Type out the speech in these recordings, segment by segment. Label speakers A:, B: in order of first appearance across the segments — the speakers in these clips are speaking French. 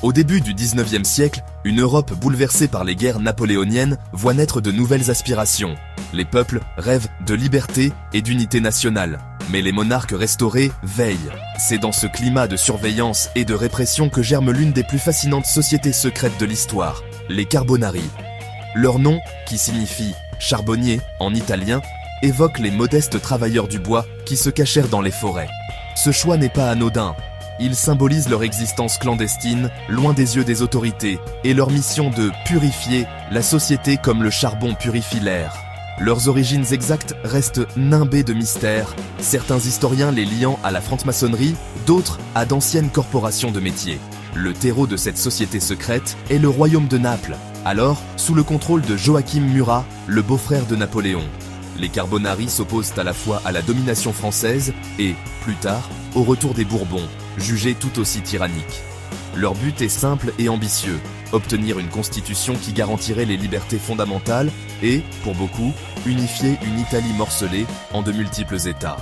A: Au début du 19e siècle, une Europe bouleversée par les guerres napoléoniennes voit naître de nouvelles aspirations. Les peuples rêvent de liberté et d'unité nationale. Mais les monarques restaurés veillent. C'est dans ce climat de surveillance et de répression que germe l'une des plus fascinantes sociétés secrètes de l'histoire, les Carbonari. Leur nom, qui signifie « charbonnier » en italien, évoque les modestes travailleurs du bois qui se cachèrent dans les forêts. Ce choix n'est pas anodin. Il symbolise leur existence clandestine, loin des yeux des autorités, et leur mission de purifier la société comme le charbon purifie l'air. Leurs origines exactes restent nimbées de mystères, certains historiens les liant à la franc-maçonnerie, d'autres à d'anciennes corporations de métiers. Le terreau de cette société secrète est le royaume de Naples, alors sous le contrôle de Joachim Murat, le beau-frère de Napoléon. Les Carbonari s'opposent à la fois à la domination française et, plus tard, au retour des Bourbons, jugés tout aussi tyranniques. Leur but est simple et ambitieux, obtenir une constitution qui garantirait les libertés fondamentales et, pour beaucoup, unifier une Italie morcelée en de multiples États.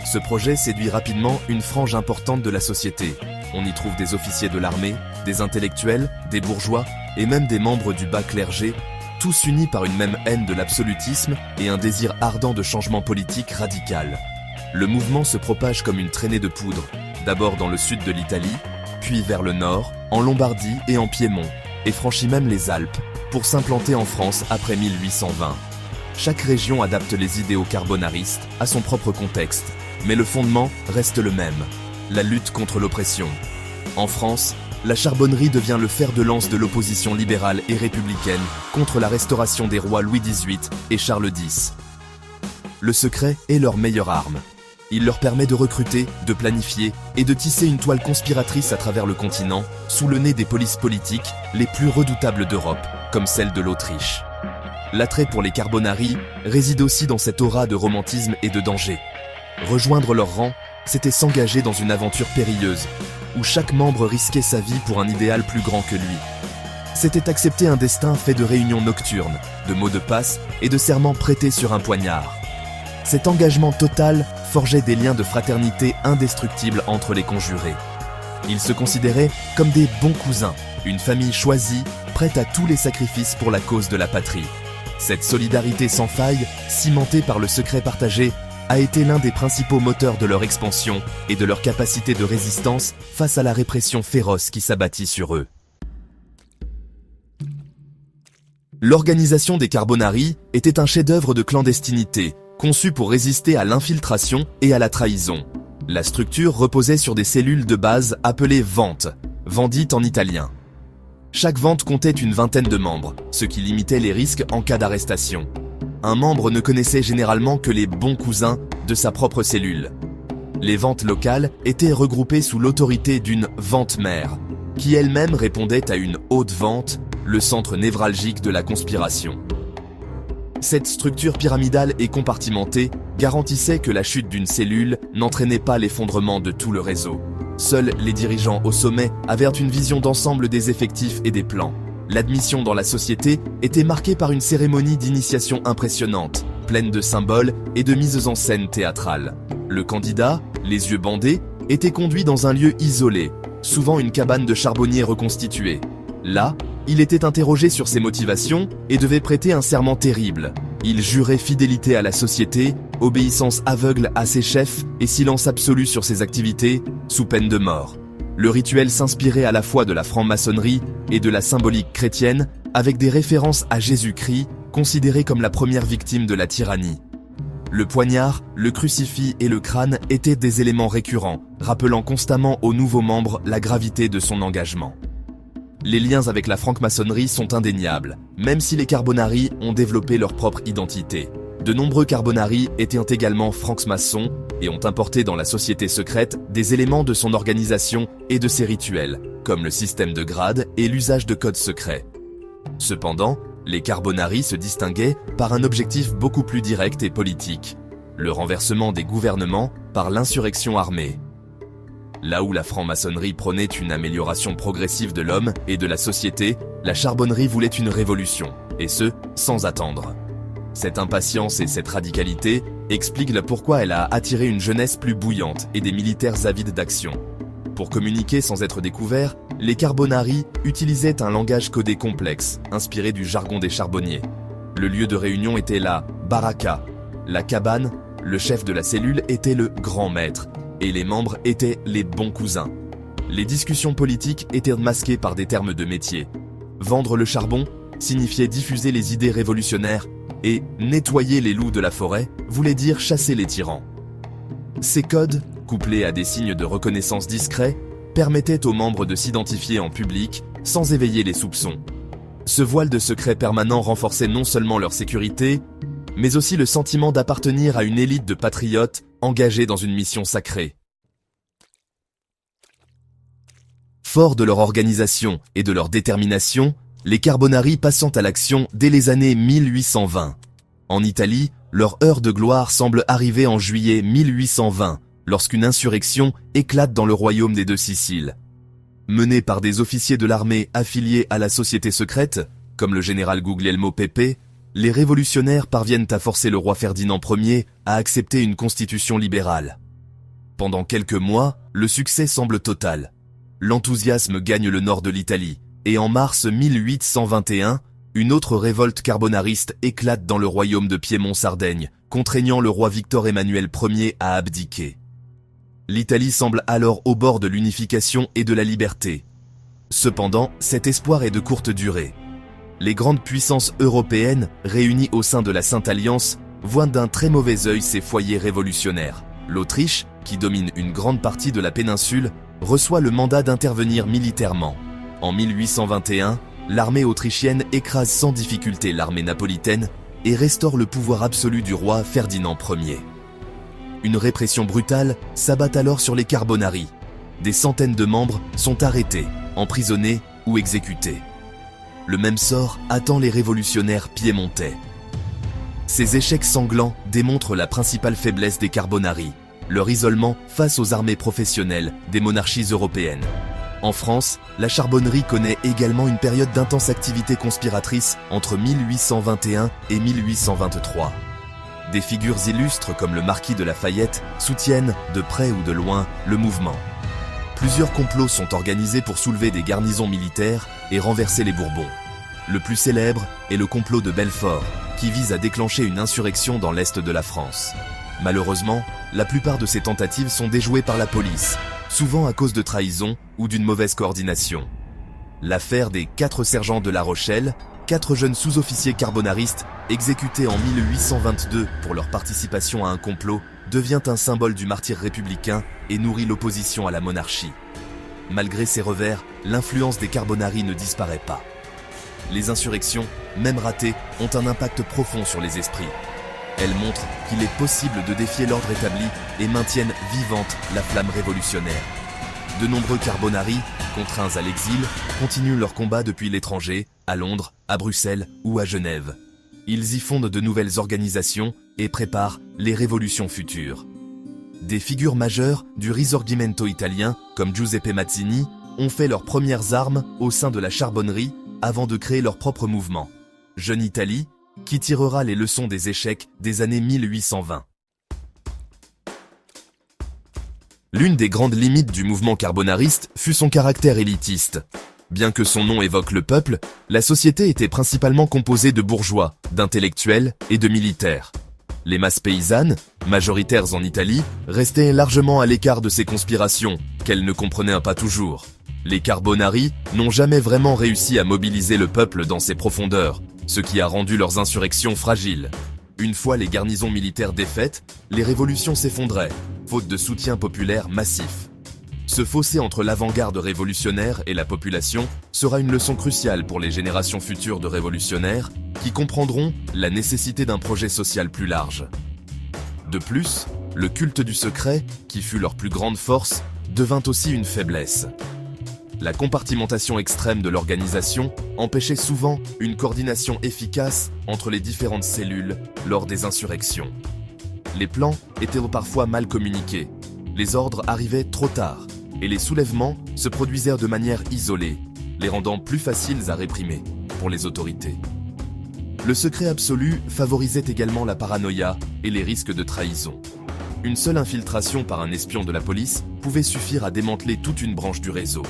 A: Ce projet séduit rapidement une frange importante de la société. On y trouve des officiers de l'armée, des intellectuels, des bourgeois et même des membres du bas clergé, tous unis par une même haine de l'absolutisme et un désir ardent de changement politique radical. Le mouvement se propage comme une traînée de poudre, d'abord dans le sud de l'Italie, puis vers le nord, en Lombardie et en Piémont, et franchit même les Alpes, pour s'implanter en France après 1820. Chaque région adapte les idéaux carbonaristes à son propre contexte, mais le fondement reste le même, la lutte contre l'oppression. En France, la charbonnerie devient le fer de lance de l'opposition libérale et républicaine contre la restauration des rois Louis XVIII et Charles X. Le secret est leur meilleure arme. Il leur permet de recruter, de planifier et de tisser une toile conspiratrice à travers le continent, sous le nez des polices politiques les plus redoutables d'Europe, comme celle de l'Autriche. L'attrait pour les Carbonari réside aussi dans cette aura de romantisme et de danger. Rejoindre leur rang, c'était s'engager dans une aventure périlleuse, où chaque membre risquait sa vie pour un idéal plus grand que lui. C'était accepter un destin fait de réunions nocturnes, de mots de passe et de serments prêtés sur un poignard. Cet engagement total forgeait des liens de fraternité indestructibles entre les conjurés. Ils se considéraient comme des bons cousins, une famille choisie, prête à tous les sacrifices pour la cause de la patrie. Cette solidarité sans faille, cimentée par le secret partagé, a été l'un des principaux moteurs de leur expansion et de leur capacité de résistance face à la répression féroce qui s'abattit sur eux. L'organisation des Carbonari était un chef-d'œuvre de clandestinité, conçu pour résister à l'infiltration et à la trahison. La structure reposait sur des cellules de base appelées ventes, vendites en italien. Chaque vente comptait une vingtaine de membres, ce qui limitait les risques en cas d'arrestation. Un membre ne connaissait généralement que les bons cousins de sa propre cellule. Les ventes locales étaient regroupées sous l'autorité d'une vente-mère, qui elle-même répondait à une haute vente, le centre névralgique de la conspiration. Cette structure pyramidale et compartimentée garantissait que la chute d'une cellule n'entraînait pas l'effondrement de tout le réseau. Seuls les dirigeants au sommet avaient une vision d'ensemble des effectifs et des plans. L'admission dans la société était marquée par une cérémonie d'initiation impressionnante, pleine de symboles et de mises en scène théâtrales. Le candidat, les yeux bandés, était conduit dans un lieu isolé, souvent une cabane de charbonnier reconstituée. Là, il était interrogé sur ses motivations et devait prêter un serment terrible. Il jurait fidélité à la société, obéissance aveugle à ses chefs et silence absolu sur ses activités, sous peine de mort. Le rituel s'inspirait à la fois de la franc-maçonnerie et de la symbolique chrétienne, avec des références à Jésus-Christ, considéré comme la première victime de la tyrannie. Le poignard, le crucifix et le crâne étaient des éléments récurrents, rappelant constamment aux nouveaux membres la gravité de son engagement. Les liens avec la franc-maçonnerie sont indéniables, même si les Carbonari ont développé leur propre identité. De nombreux Carbonari étaient également francs-maçons et ont importé dans la société secrète des éléments de son organisation et de ses rituels, comme le système de grades et l'usage de codes secrets. Cependant, les Carbonari se distinguaient par un objectif beaucoup plus direct et politique, le renversement des gouvernements par l'insurrection armée. Là où la franc-maçonnerie prônait une amélioration progressive de l'homme et de la société, la charbonnerie voulait une révolution, et ce, sans attendre. Cette impatience et cette radicalité expliquent le pourquoi elle a attiré une jeunesse plus bouillante et des militaires avides d'action. Pour communiquer sans être découverts, les Carbonari utilisaient un langage codé complexe, inspiré du jargon des charbonniers. Le lieu de réunion était la baraka, la cabane, le chef de la cellule était le grand maître, et les membres étaient les bons cousins. Les discussions politiques étaient masquées par des termes de métier. Vendre le charbon signifiait diffuser les idées révolutionnaires, et nettoyer les loups de la forêt voulait dire chasser les tyrans. Ces codes, couplés à des signes de reconnaissance discrets, permettaient aux membres de s'identifier en public sans éveiller les soupçons. Ce voile de secret permanent renforçait non seulement leur sécurité, mais aussi le sentiment d'appartenir à une élite de patriotes engagés dans une mission sacrée. Forts de leur organisation et de leur détermination, les Carbonari passant à l'action dès les années 1820. En Italie, leur heure de gloire semble arriver en juillet 1820, lorsqu'une insurrection éclate dans le royaume des Deux Siciles. Menée par des officiers de l'armée affiliés à la société secrète, comme le général Guglielmo Pepe, les révolutionnaires parviennent à forcer le roi Ferdinand Ier à accepter une constitution libérale. Pendant quelques mois, le succès semble total. L'enthousiasme gagne le nord de l'Italie, et en mars 1821, une autre révolte carbonariste éclate dans le royaume de Piémont-Sardaigne, contraignant le roi Victor Emmanuel Ier à abdiquer. L'Italie semble alors au bord de l'unification et de la liberté. Cependant, cet espoir est de courte durée. Les grandes puissances européennes, réunies au sein de la Sainte Alliance, voient d'un très mauvais œil ces foyers révolutionnaires. L'Autriche, qui domine une grande partie de la péninsule, reçoit le mandat d'intervenir militairement. En 1821, l'armée autrichienne écrase sans difficulté l'armée napolitaine et restaure le pouvoir absolu du roi Ferdinand Ier. Une répression brutale s'abat alors sur les Carbonari. Des centaines de membres sont arrêtés, emprisonnés ou exécutés. Le même sort attend les révolutionnaires piémontais. Ces échecs sanglants démontrent la principale faiblesse des Carbonari, leur isolement face aux armées professionnelles des monarchies européennes. En France, la charbonnerie connaît également une période d'intense activité conspiratrice entre 1821 et 1823. Des figures illustres comme le marquis de Lafayette soutiennent, de près ou de loin, le mouvement. Plusieurs complots sont organisés pour soulever des garnisons militaires et renverser les Bourbons. Le plus célèbre est le complot de Belfort, qui vise à déclencher une insurrection dans l'est de la France. Malheureusement, la plupart de ces tentatives sont déjouées par la police, souvent à cause de trahison ou d'une mauvaise coordination. L'affaire des 4 sergents de La Rochelle, 4 jeunes sous-officiers carbonaristes exécutés en 1822 pour leur participation à un complot, devient un symbole du martyre républicain et nourrit l'opposition à la monarchie. Malgré ces revers, l'influence des Carbonari ne disparaît pas. Les insurrections, même ratées, ont un impact profond sur les esprits. Elles montrent qu'il est possible de défier l'ordre établi et maintiennent vivante la flamme révolutionnaire. De nombreux Carbonari, contraints à l'exil, continuent leur combat depuis l'étranger, à Londres, à Bruxelles ou à Genève. Ils y fondent de nouvelles organisations et préparent les révolutions futures. Des figures majeures du Risorgimento italien, comme Giuseppe Mazzini, ont fait leurs premières armes au sein de la charbonnerie avant de créer leur propre mouvement, Jeune Italie, qui tirera les leçons des échecs des années 1820. L'une des grandes limites du mouvement carbonariste fut son caractère élitiste. Bien que son nom évoque le peuple, la société était principalement composée de bourgeois, d'intellectuels et de militaires. Les masses paysannes, majoritaires en Italie, restaient largement à l'écart de ces conspirations, qu'elles ne comprenaient pas toujours. Les Carbonari n'ont jamais vraiment réussi à mobiliser le peuple dans ses profondeurs, ce qui a rendu leurs insurrections fragiles. Une fois les garnisons militaires défaites, les révolutions s'effondraient, faute de soutien populaire massif. Ce fossé entre l'avant-garde révolutionnaire et la population sera une leçon cruciale pour les générations futures de révolutionnaires qui comprendront la nécessité d'un projet social plus large. De plus, le culte du secret, qui fut leur plus grande force, devint aussi une faiblesse. La compartimentation extrême de l'organisation empêchait souvent une coordination efficace entre les différentes cellules lors des insurrections. Les plans étaient parfois mal communiqués, les ordres arrivaient trop tard, et les soulèvements se produisèrent de manière isolée, les rendant plus faciles à réprimer pour les autorités. Le secret absolu favorisait également la paranoïa et les risques de trahison. Une seule infiltration par un espion de la police pouvait suffire à démanteler toute une branche du réseau,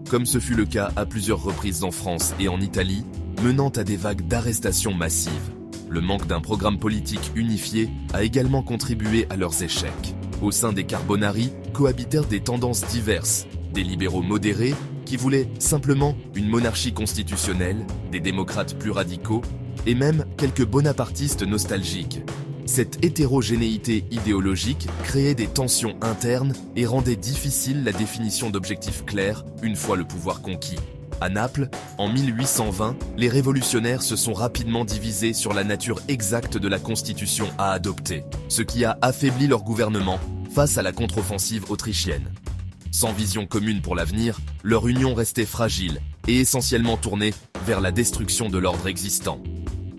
A: comme ce fut le cas à plusieurs reprises en France et en Italie, menant à des vagues d'arrestations massives. Le manque d'un programme politique unifié a également contribué à leurs échecs. Au sein des Carbonari cohabitèrent des tendances diverses, des libéraux modérés qui voulaient simplement une monarchie constitutionnelle, des démocrates plus radicaux, et même quelques bonapartistes nostalgiques. Cette hétérogénéité idéologique créait des tensions internes et rendait difficile la définition d'objectifs clairs une fois le pouvoir conquis. À Naples, en 1820, les révolutionnaires se sont rapidement divisés sur la nature exacte de la constitution à adopter, ce qui a affaibli leur gouvernement face à la contre-offensive autrichienne. Sans vision commune pour l'avenir, leur union restait fragile et essentiellement tournée vers la destruction de l'ordre existant.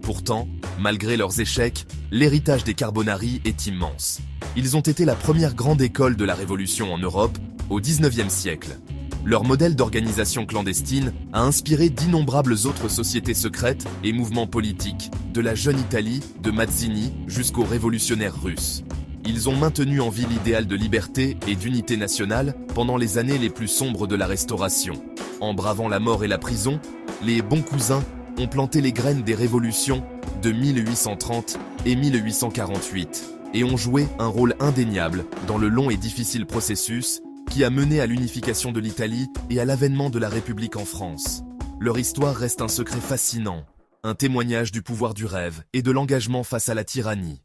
A: Pourtant, malgré leurs échecs, l'héritage des Carbonari est immense. Ils ont été la première grande école de la Révolution en Europe au XIXe siècle. Leur modèle d'organisation clandestine a inspiré d'innombrables autres sociétés secrètes et mouvements politiques, de la jeune Italie, de Mazzini, jusqu'aux révolutionnaires russes. Ils ont maintenu en vie l'idéal de liberté et d'unité nationale pendant les années les plus sombres de la Restauration. En bravant la mort et la prison, les bons cousins ont planté les graines des révolutions de 1830 et 1848 et ont joué un rôle indéniable dans le long et difficile processus qui a mené à l'unification de l'Italie et à l'avènement de la République en France. Leur histoire reste un secret fascinant, un témoignage du pouvoir du rêve et de l'engagement face à la tyrannie.